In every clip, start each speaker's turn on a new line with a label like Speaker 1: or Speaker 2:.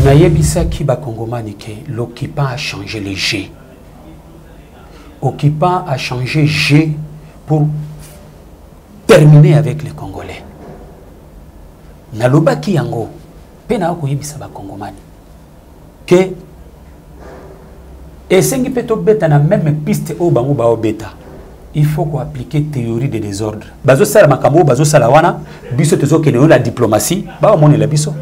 Speaker 1: Nayebisa ki ba Congomani ke l'occupant a changé le G. Occupant a changé G pour terminer avec les Congolais. Naloba ki yango pena ko yebisa ba Congomani que esengi peto beta na même piste au bango ba obeta. Il faut qu'on applique théorie de désordre. Bazo sala makambo bazo sala wana biso tezo kene la diplomatie ba omone la biso.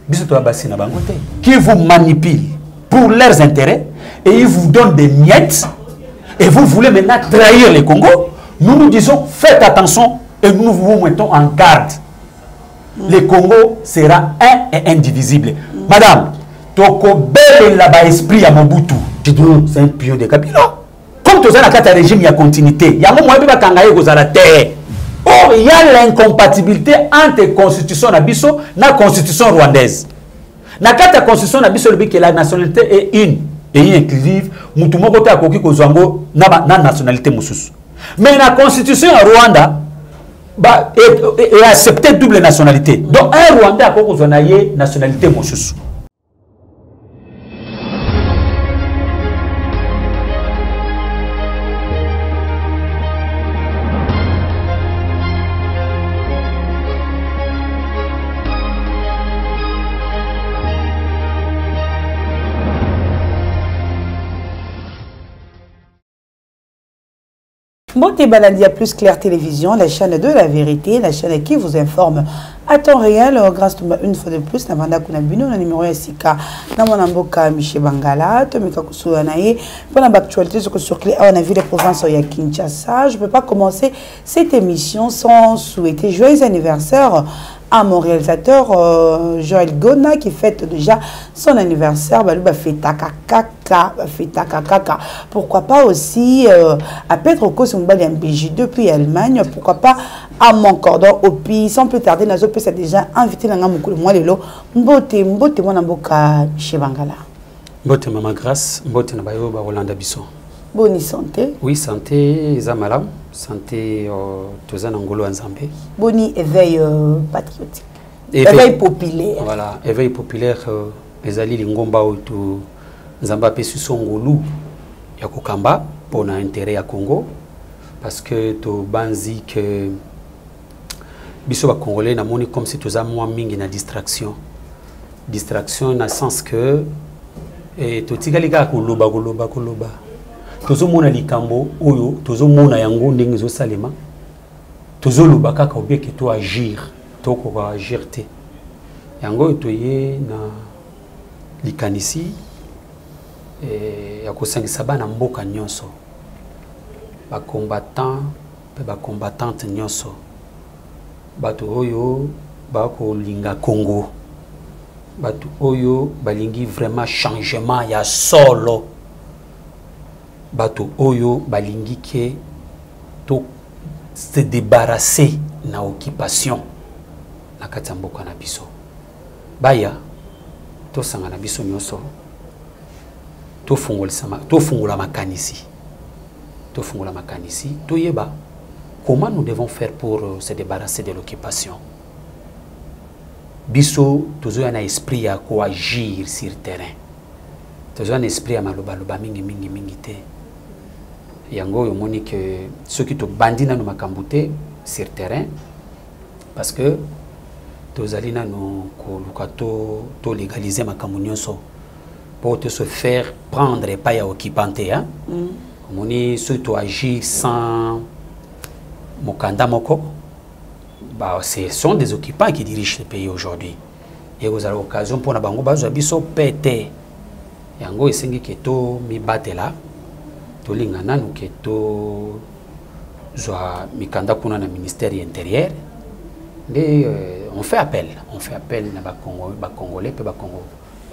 Speaker 1: Biso to abasi na bango te. Qui vous manipule pour leurs intérêts et ils vous donnent des miettes et vous voulez maintenant trahir le Congo. Nous nous disons faites attention et nous vous mettons en garde. Le Congo sera un et indivisible. Madame, toko belle là-bas esprit à Mobutu. Je dis c'est un pion de Kabila. Comme tu as un régime, il y a continuité. Il y a un moment où il y a la terre. Or, il y a l'incompatibilité entre la constitution nabiso et la constitution rwandaise. Dans la constitution nabiso, la nationalité est une et inclusive. Mutu moko te akoki kozwango na nationalité mususu. Mais la constitution Rwanda est accepté double nationalité. Donc un Rwandais a kozwana ye nationalité mususu.
Speaker 2: Monté Baladia Plus Claire Télévision, la chaîne de la vérité, la chaîne qui vous informe à temps réel, grâce à une fois de plus, na vanda kuna bino na numéro ya sika na mona mboka Michel Bangala, to meka kusuanaye pour l'actualité sur circuler on a vu les provinces ya Kinshasa. Je peux pas commencer cette émission sans souhaiter joyeux anniversaire à mon réalisateur Joël Gona qui fête déjà son anniversaire. Baluba feta kaka, feta kaka. Pourquoi pas aussi à Pedro Kosumbali MBJ depuis Allemagne. Pourquoi pas à mon cordon au pays. Sans plus tarder, Nazo peut déjà invité dans mon coup de moi lelo. Mbote mona mboka chez Bangala.
Speaker 1: Mbote Mama Grâce, mbote na bayo ba Rolanda Bisson.
Speaker 2: Bonne santé.
Speaker 1: Oui, santé, Zamalam, santé, Tozan Angolo Nzambe.
Speaker 2: Boni éveil patriotique. Éveil populaire.
Speaker 1: Voilà, éveil populaire, les alliés Lingomba ou tout Nzamba Pesu Songolu, Yakokamba, pour l'intérêt à Congo, parce que to banzi que Bisoba Congolais n'a moni comme si tu as moins mingi na distraction. Distraction dans le sens que, to tigaliga koloba. Tozo mona likambo oyo tozo mona yango ndenge zo salema tozo loba kaka obeke to agir to ko agir te yango toye na likanisi ya kosangisa bana mboka nyonso ba combattant pe ba combattante nyonso bato oyo ba ko linga Congo bato oyo balingi vraiment changement ya solo bato oyo balingi ke to se débarrasser na occupation na kati mboka na biso baya to sanga na biso nyonso to fungula makanisi to yeba comment nous devons faire pour se débarrasser de l'occupation biso tozo na esprit ya ko agir sur terrain tozo na esprit ya maloba mingi te yango yomoni que ceux qui te bandina no makambute sur terrain parce que tozalina no ko lukato to légaliser makambo nyonso pour te se faire prendre pas ya occupante hein moni ceux to agir sans mokanda moko bah ce sont des occupants qui dirigent le pays aujourd'hui et vous avez l'occasion pour na bango bazo biso pété yango esengi keto mi batela to lingana nous keto zwa mikanda kuna na ministère intérieur et on fait appel na ba congolais pe ba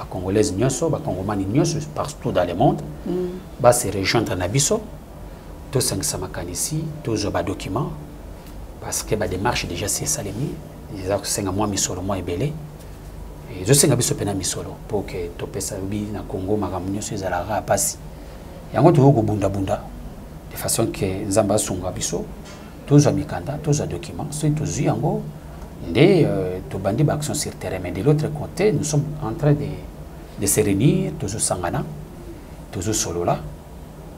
Speaker 1: congolaises nyonso ba congomani nyonso partout dans le monde ba se rejoindre na biso to sangisa makanisi to zo ba document parce que ba démarche déjà c'est salemi déjà senga moi misolo moi ebele et je senga biso pena misolo pour que to pesa bi na Congo makambo nyonso ezalaka pasi yango to ko bunda de façon que nzamba sunga biso toza mikanda toza document c'est tozu yango tout bandi action sur terrain. Mais de l'autre côté, nous sommes en train de se réunir, toujours Sangana, toujours Solola,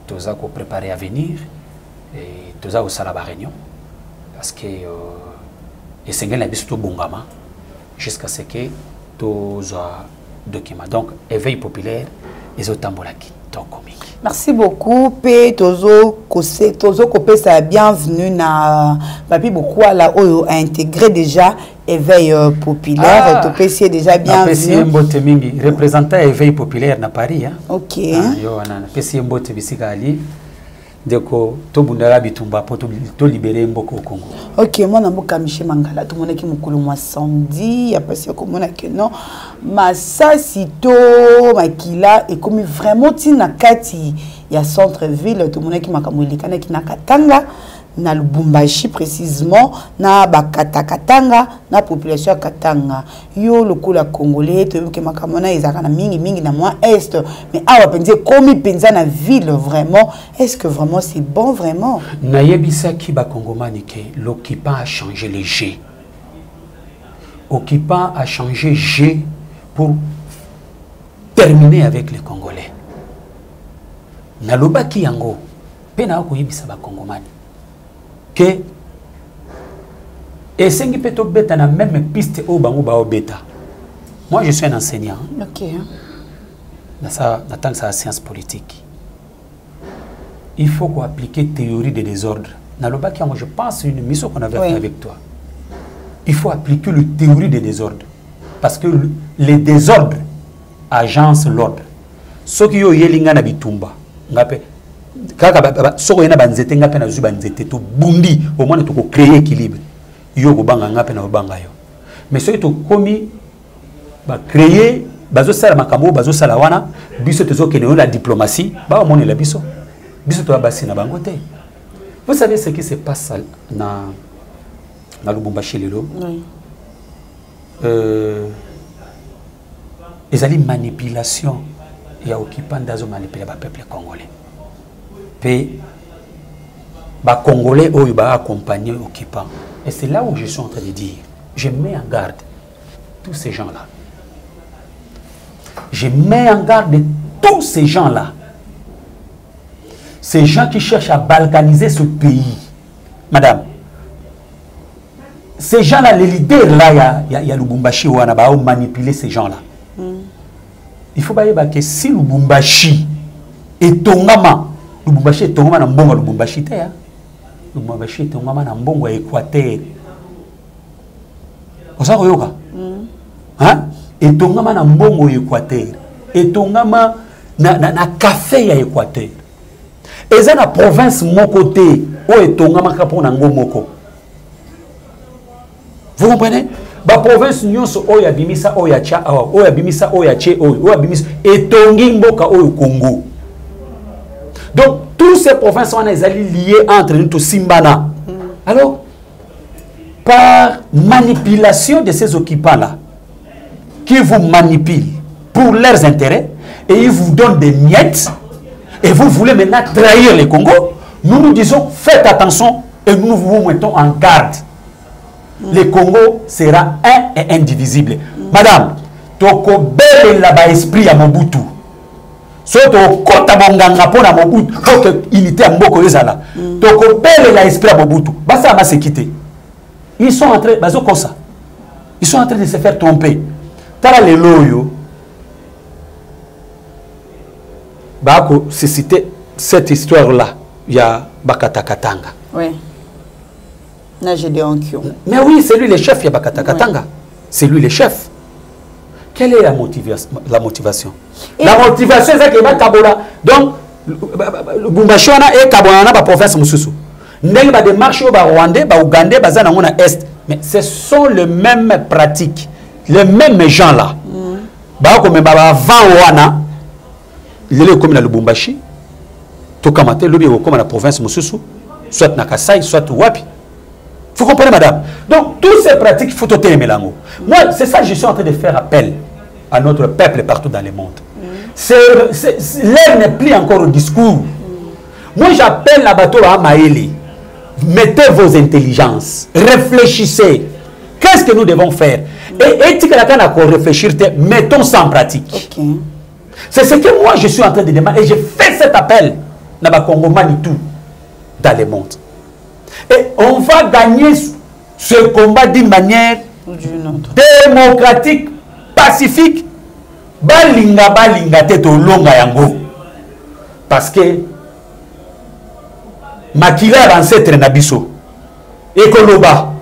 Speaker 1: toujours pour préparer à venir, et toujours au Salaba Réunion. Parce que et c'est un peu bongama jusqu'à ce que tous documents. Donc, éveil populaire, les autambolaki.
Speaker 2: Merci beaucoup. P. Tozo Kopé, ça bienvenue na Papi beaucoup à la OYO a intégré déjà éveil populaire. Topé c'est déjà bienvenu.
Speaker 1: PCM représentant éveil populaire na Paris. Hein?
Speaker 2: Ok.
Speaker 1: Yo ana PCM Bote bisika ali. Deko to bundala bitumba po to libérer mboko au Congo.
Speaker 2: Ok, moi namboka Michel Mangala, tout le monde qui mukulu moi samedi, y a pas si comme on a que non. Ma ça sito makila et comme vraiment tina kati ya centre ville, tout le monde qui makamuli kana ki nakatanga na Lubumbashi précisément na Bakatakatanga na population Katanga yo lokola congolais to ke makamona ezaka na mingi na moi est mais awa penze komi penza na ville vraiment est-ce que vraiment c'est bon vraiment
Speaker 1: na yebisa ki ba kongomani ke l'occupant a changé les G occupant a changé G pour terminer avec les Congolais na lobaki yango pena ko yebisa ba kongomani que et c'est qui peut être bêta na même piste au bango ba bêta. Moi je suis un enseignant.
Speaker 2: OK.
Speaker 1: Dans ça dans ça science politique. Il faut qu'on applique théorie des désordres. Dans le bac je pense une mission qu'on avait fait avec toi. Il faut appliquer la théorie des désordres parce que les désordres agencent l'ordre. Ce qui yo yelinga na bitumba ngape kaka soko yena banzete ngape na zuba nzete to bundi au moins to créer équilibre yo ko banga ngape na banga yo mais ceux to komi ba créer bazo sala makambo bazo sala wana biso tezo kene la diplomatie ba moni la biso to basi na bango te. Vous savez ce qui se passe na Lubumbashi lelo oui ezali manipulation ya occupant dazo manipuler ba peuple congolais. Les Congolais ont accompagné occupants. Et c'est là où je suis en train de dire, je mets en garde tous ces gens-là. Je mets en garde tous ces gens-là. Ces gens qui cherchent à balkaniser ce pays. Madame, ces gens-là, les leaders là, il y a Lubumbashi où on a manipulé ces gens-là. Il faut pas que si Lubumbashi est tongama, Lubumbashi est tongama na mbongo Lubumbashi te ya. Lubumbashi est tongama na mbongo Équateur. Osa koyoka? Hein? Et tongama na mbongo Équateur. Et tongama na café ya Équateur. Et ça na province moko te o et tongama ka pona ngo moko. Vous comprenez? Ba province nyonso o ya bimisa o ya cha o ya bimisa o ya che o ya bimisa et tongi mboka o Congo. Donc, tous ces provinces sont liés entre nous, tous Simbana. Alors, par manipulation de ces occupants-là, qui vous manipulent pour leurs intérêts, et ils vous donnent des miettes, et vous voulez maintenant trahir les Congo, nous nous disons, faites attention, et nous vous mettons en garde. Le Congo sera un et indivisible. Madame, toko belle là-bas esprit à Mobutu. Soto kota bonganga pona Mobutu pour que unité mboko ezala. Toko belle la esprit à Mobutu. Basa va se quitter. Ils sont en train bazo kosa. Ils sont en train de se faire tromper. Tala les loyo. Bako se citer cette histoire là, il y a Bakatakatanga.
Speaker 2: Oui.
Speaker 1: Mais oui, c'est lui le chef, il y a Bakatakatanga. Oui. C'est lui le chef. Quelle est la motivation? La motivation, c'est que Kabola. Donc, le Bumbachona et Kabona, la province Moussousou. Ndeng ba démarche au Rwandais, ba Ougandais, ba Zanangona Est. Mais ce sont les mêmes pratiques, les mêmes gens là. Ba comme ba van wana, il est comme dans le Bumbashi. To kamate lui comme la province Moussousou, soit na Kasai, soit Wapi. Vous comprenez, madame? Donc, toutes ces pratiques, il faut tout aimer l'amour. Moi, c'est ça que je suis en train de faire appel à notre peuple partout dans le monde. L'air n'est plus encore au discours. Moi, j'appelle la bateau à Maëli. Mettez vos intelligences. Réfléchissez. Quel qu'est-ce que nous devons faire? Et tu qu'on réfléchir, mettons ça en pratique.
Speaker 2: Okay.
Speaker 1: C'est ce que moi je suis en train de demander et je fais cet appel dans le Congo Manitou dans le monde. Et on va gagner ce combat d'une manière démocratique, pacifique. Balinga teto longa yango. Parce que Makila ancêtre nabiso. Ekoloba.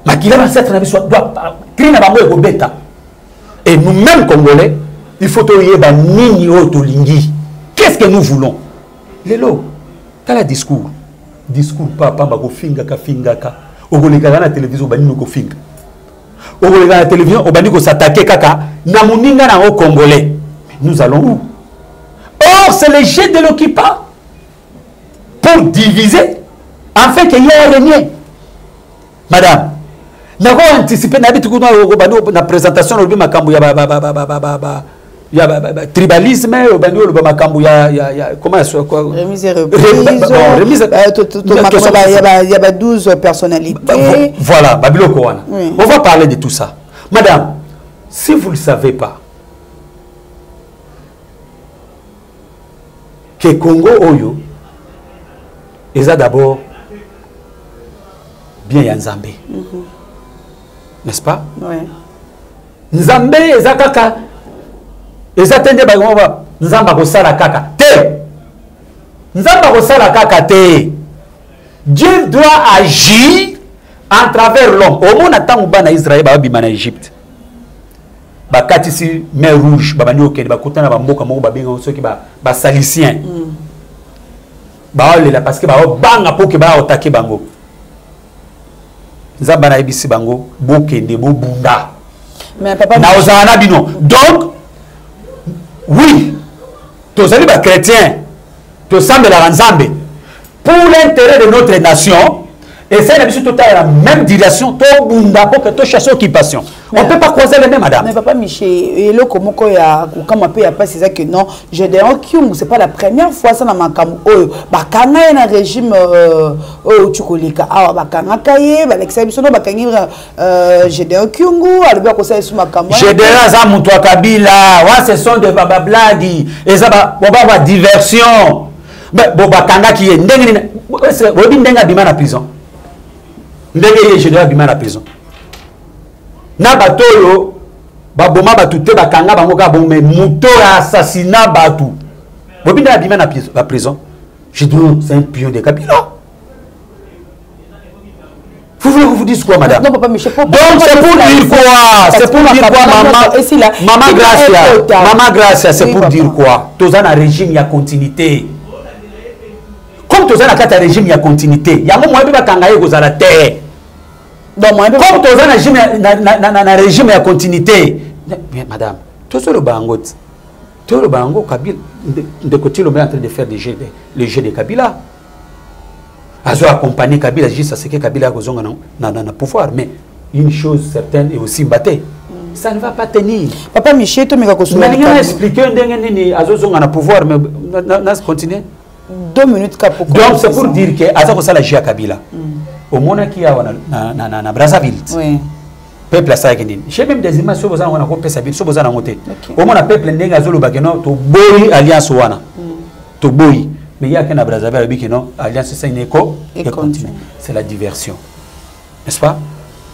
Speaker 1: Makila ancêtre nabiso doit krina bango ekobeta. Et nous-mêmes Congolais, il faut toyeba nini otolingi. Qu'est-ce que nous voulons? Lelo, quel discours? Discours papa bako finga ka finga ka. Ogoleka na télévision banino ko finga. Ogoleka na télévision obaniko s'attaquer kaka na muninga na au Congolais. Nous allons où? Or, c'est le jet de l'occupant pour diviser afin qu'il y ait un régné. Madame, nous avons anticipé la présentation de tribalisme, comment
Speaker 2: remise et reprise, il y a 12 personnalités.
Speaker 1: Voilà, on va parler de tout ça. Madame, si vous ne le savez pas, que Congo Oyo, ils ont d'abord bien Nzambé. N'est-ce pas?
Speaker 2: Oui.
Speaker 1: Nzambé, ils ont kaka. Ils attendent Nzamba kosala kaka. Te. Nzamba kosala kaka te. Dieu doit agir à travers l'homme. Au monde attend bana Israël ba bima na Égypte. Ba katisi mer rouge, ba bani okende ba kotana ba mboka moko ba benga ceux qui ba salisien. Ba olela parce que ba banga pour que ba attaquer bango. Nzamba na ebisi bango bokende bo bunda.
Speaker 2: Mais papa
Speaker 1: na ozana bino. Donc oui, tous les chrétiens, tous semblent la Nzambe pour l'intérêt de notre nation. Et c'est la même direction, pour que tu chasses occupation. On ne peut pas croiser les mêmes, madame.
Speaker 2: Mais papa Michel, et là, comment il y a pas, c'est ça que non, je dis, c'est pas la première fois ça dans ma cam. Oh, bakanga est un régime, oh, tu connais, ah, bakanga kaye, l'exception, bakanga, je dis, kyungu, alors que ça est sous ma cam.
Speaker 1: Je dis, ça, Moutoua Kabila, ouais, ce sont des bababladi, et ça va avoir diversion. Mais bon, bakanga qui est, ndenga bima na prison. Ndenge je dois bima na prison. Na batolo baboma batute bakanga bango ka bon mais muto assassinat batu. Bobinda bima na prison. Je dis c'est un pion de Kabila. Vous voulez que vous dise quoi, madame?
Speaker 2: Non, papa Michel.
Speaker 1: Donc c'est pour dire quoi? C'est pour dire quoi, maman Gracia? Maman Gracia, c'est pour dire quoi? Tous un régime, il y a continuité. Comme tous un régime, il y a continuité. Il y a un moment où il y a la terre. Comme tous un régime, il y a continuité. Mais madame, tout ce le bangot, tout le bangot, Kabila, de côté, le en train de faire le jeu de Kabila. Azo accompagner Kabila juste à ce que Kabila a besoin de pouvoir. Mais une chose certaine est aussi battée. Ça ne va pas tenir.
Speaker 2: Papa Michel, tu m'as
Speaker 1: expliqué un pouvoir, mais on continue.
Speaker 2: 2 minutes pour
Speaker 1: donc c'est pour dire que Azako Sala Jia Kabila au monde qui a na Brazzaville peuple ça qui j'ai même des images sur on a compté sa ville sur bozana monter au monde peuple ndenga zolo bakeno to boy alliance wana to boy mais il y a que na Brazzaville bikeno alliance c'est une éco et continue c'est la diversion n'est-ce pas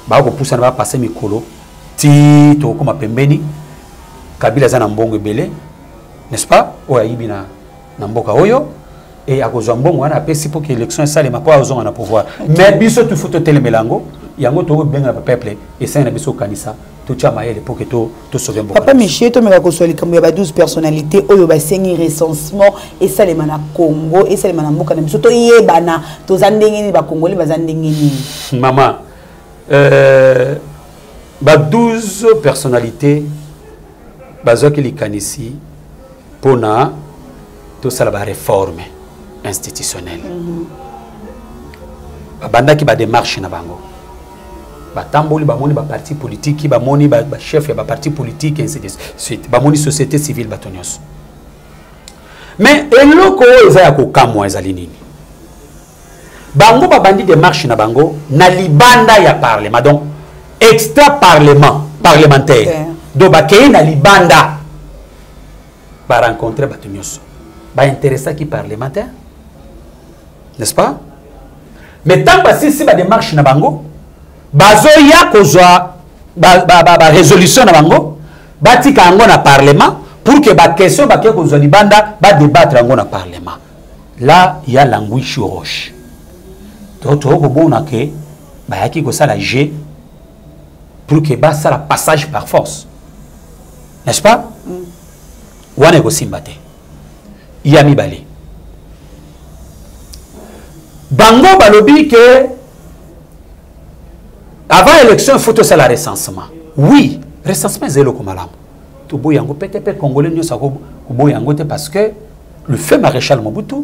Speaker 1: ba ko poussa na passer mikolo ti to comme pembeni Kabila za na mbongo belé n'est-ce pas o ayibi na mboka oyo et à cause de bon, on a appelé pour que l'élection soit les mapois aux hommes à pouvoir. Mais biso tu faut te télémélango, yango to bien le peuple et ça na biso kanisa, tout tcha maël pour que to sauver bon.
Speaker 2: Papa Michel, tu me racontes comme il y a 12 personnalités, il y a 5 recensement et ça les mana Congo et ça les mana mboka na biso to yebana, to zandengeni ba Congolais ba zandengeni.
Speaker 1: Maman, 12 personnalités bazoki li kanisi pona tout ça la réforme institutionnelle. Banda qui ba démarche na bango. Ba tamboli ba moni ba parti politique, ba moni ba chef ya ba parti politique ainsi de suite. Ba moni société civile batonios. Mais eloko eza ya ko kamwa ezali nini? bango babandi démarche na bango na libanda ya parlement donc extra parlementaire donc bakei na libanda ba rencontrer bato nyonso ba intéressé qui parlementaire n'est-ce pas mais tant basisi ba démarche na bango bazoya kozwa ba résolution na bango batika yango na parlement pour que ba question ba ke kozwa libanda ba débattre yango na parlement là il y a l'anguiche roche donc tu vois que bayaki kosala G pour que ba ça la passage par force n'est-ce pas wana ko simbate ya mibale bango balobi que avant l'élection il faut tout ça la recensement oui recensement zélo comme malam to boyango peut-être congolais nous ça ko boyango parce que le fait maréchal Mobutu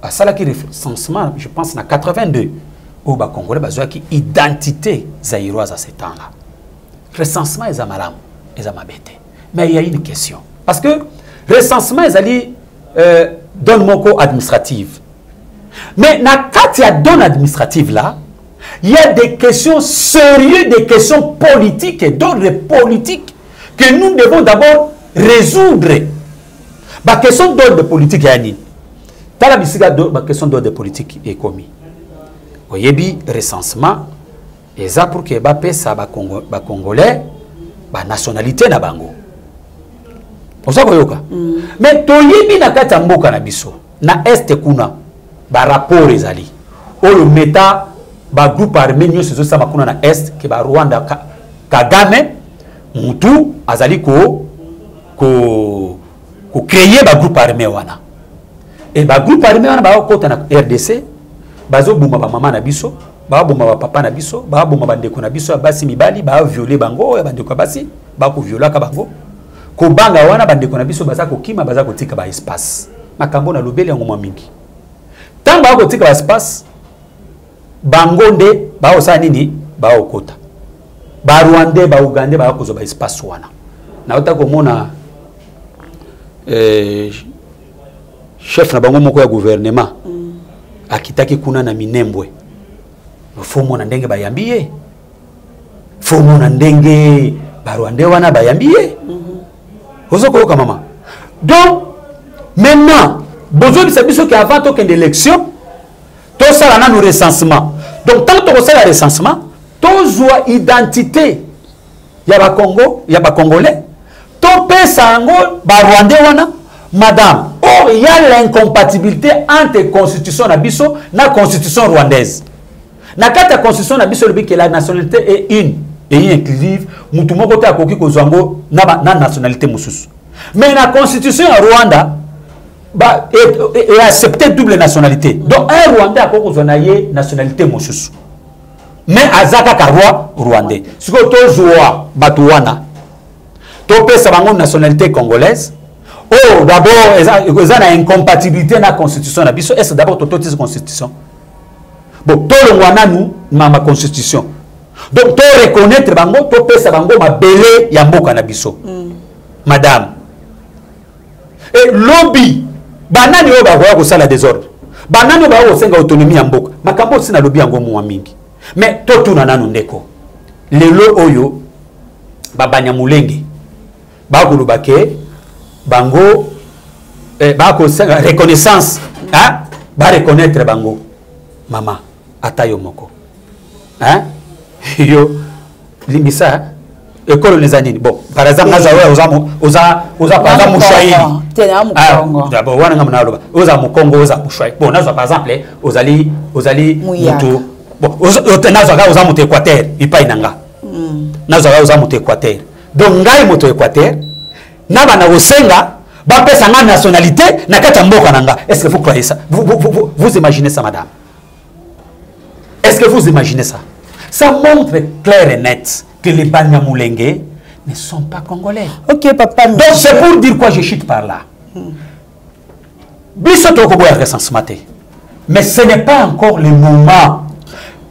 Speaker 1: à ça là qui recensement je pense na 82 au ba congolais bazwa qui identité zaïroise à ce temps-là recensement est malam est mabete mais il y a une question parce que recensement est allé donne moko administrative mais na katia donne administrative là il y a des questions sérieuses des questions politiques et d'ordre politique que nous devons d'abord résoudre ba question d'ordre politique yani tala bisika ba question d'ordre politique est commis oyebi recensement et ça pour que ba pesa ba congolais ba nationalité na bango oza koyoka mais toyebi na kati ya mboka na biso na este kuna ba rapport ezali oyo meta ba groupe armé nyonso ezosala kuna na est ke ba Rwanda Kagame mutu azali ko créer ba groupe armé wana et ba groupe armé wana ba kota na RDC bazo buma ba mama na biso ba buma ba papa na biso ba buma ba ndeko na biso basi mibali ba violer bango ya bandeko basi ba ko viola ka bango ko banga wana bandeko na biso baza ko kima baza ko tika ba espace makambo na lobeli yango mwa mingi tanga ba ko tika ba espace bango nde ba osa nini ba okota ba Rwandais ba Ugandais ba ko zo ba espace wana na ota ko mona chef na bango moko ya gouvernement akitaki kuna na Minembwe fomo na ndenge bayambiye fomo na ndenge ba Rwandais wana bayambiye ozo ko ka mama donc maintenant besoin de sabiso que avant token d'élection tout ça là na recensement donc tant que ça la recensement to zwa identité ya ba Congo ya ba congolais to pesa ngo ba Rwandais wana madame or il y a l'incompatibilité entre constitution na biso na constitution rwandaise na kata constitution na biso le que la nationalité est une et inclusive mutu moko ta koki ko zwango na nationalité mususu mais la constitution ya Rwanda ba et accepter double nationalité donc un Rwandais a ko zwana ye nationalité mususu mais azaka ka rwandais siko to zwa batuwana to pesa bango nationalité congolaise oh d'abord eza na incompatibilité na constitution na biso est d'abord tototis constitution bon to longwana nous ma constitution donc to reconnaître bango to pesa bango mabele ya mboka na biso madame et lobby banani oyo bakoya kosala désordre banani oyo bakoya kosenga autonomie ya mboka makambo osi na lobby yango mwa mingi mais totuna nanu ndeko lelo oyo babanyamulenge bakoloba ke bango bakosenga reconnaissance ba reconnaître bango mama atayo moko yo limbisa école les années bon par exemple oza par exemple Mouchaïli d'abord wana ngam na loba oza Mukongo oza Mouchaïli bon nazo par exemple ozali mutu bon nazo ga oza mutu Équateur ipai nanga nazo ga oza mutu Équateur donc ngai mutu Équateur na bana osenga ba pesa nga nationalité na kata mboka nanga est-ce que vous croyez ça vous imaginez ça madame est-ce que vous imaginez ça ça montre clair et net que les Banyamulenge ne sont pas congolais.
Speaker 2: Ok, papa.
Speaker 1: Donc c'est pour dire quoi je chute par là. Mais ce n'est pas encore le moment.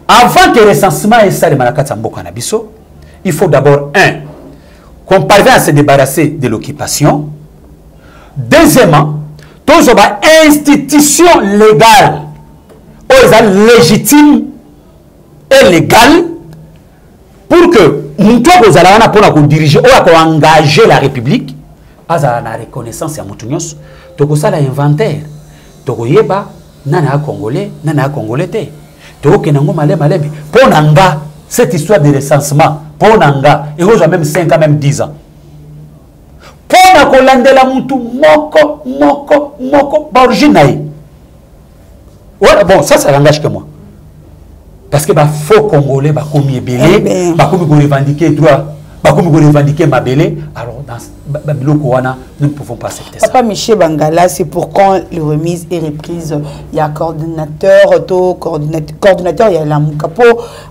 Speaker 1: Avant que le recensement ait ça, il faut d'abord, qu'on parvienne à se débarrasser de l'occupation. Deuxièmement, tous les institutions légales est légitime et légal pour que nous puissions diriger ou engager la République à la reconnaissance à Moutunios, donc ça l'inventaire, donc yeba nana congolais te, donc kenango malé pour nanga cette histoire de recensement pour nanga et vous même 5 ans même 10 ans pour na kolandela mutu moko original. Ouais, bon ça n'engage que moi. Parce que faux Congolais, comme belé, comme revendiquer droit, comme revendiquer ma belé, alors dans nous ne pouvons pas accepter ça.
Speaker 2: Papa Michel Bangala, c'est pour quand les remises et reprises, il y a coordinateur, coordinateur, il y a la Moukapo.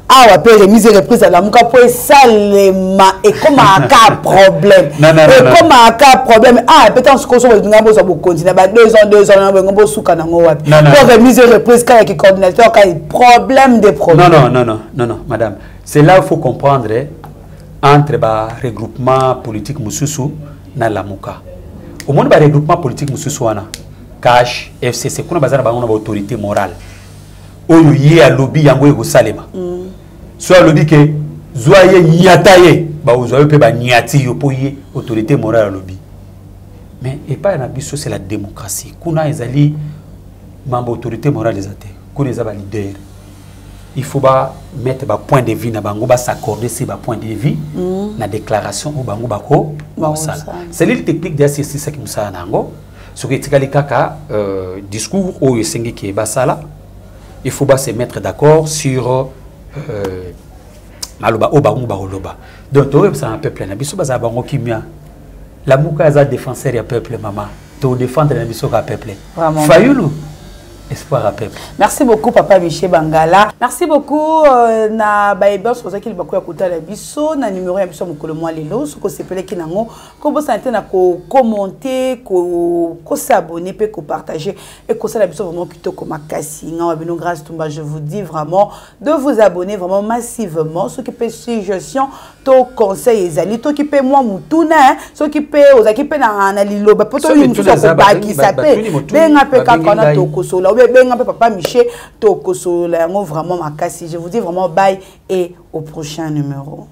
Speaker 2: Ah, on appelle remise et reprise à la Moukapo et ça, et comme un cas problème. Et comme un cas problème, ah, peut-être qu'on se continuer, 2 ans, on va sous Kanango. Pour remise et reprise, quand il y a coordinateur, quand il y a problème des problèmes.
Speaker 1: Non, madame. C'est là qu'il faut comprendre entre le regroupement politique Moussoussou et la Mouka. Au moins, le regroupement politique Moussoussou, CASH, FCC, on a une autorité morale. On a un lobby yango salema. Soit lobby que zoye nyataye, vous avez pas nyati yo poye autorité morale lobby. Mais et pas un abus, c'est la démocratie. Kuna ezali membre autorité morale des athées. Kuna ezaba leader. Il faut mettre un point de vue na bango ba s'accorder sur un point de vue na déclaration au bango bako. C'est l'île technique de c'est ça qui nous ça nango. Ce qui est kaka discours au yesengi qui est basala. Il faut se mettre d'accord sur maloba o bango ba loba. Donc toi c'est un peuple na biso baza bango kimia. La Mouka est défenseur du peuple maman. To défendre la biso ka peuple. Fayulu. Espoir à peuple.
Speaker 2: Merci beaucoup Papa Michel Bangala. Merci beaucoup na baibos pour ça qu'il va écouter la biso na numéro ya biso mokolo moi lelo soko sepele kinango ko bo santé na ko commenter ko s'abonner pe ko partager et ko ça la biso vraiment plutôt comme makasi nga bino grâce tumba je vous dis vraiment de vous abonner vraiment massivement ce qui peut suggestion to conseil ezali to qui peut moi mutuna ce qui peut ozaki pe na liloba poto yu muso ko baki sape benga pe kakana to ko sola benga pe Papa Michel to ko sola ngo vraiment makasi je vous dis vraiment bye et au prochain numéro.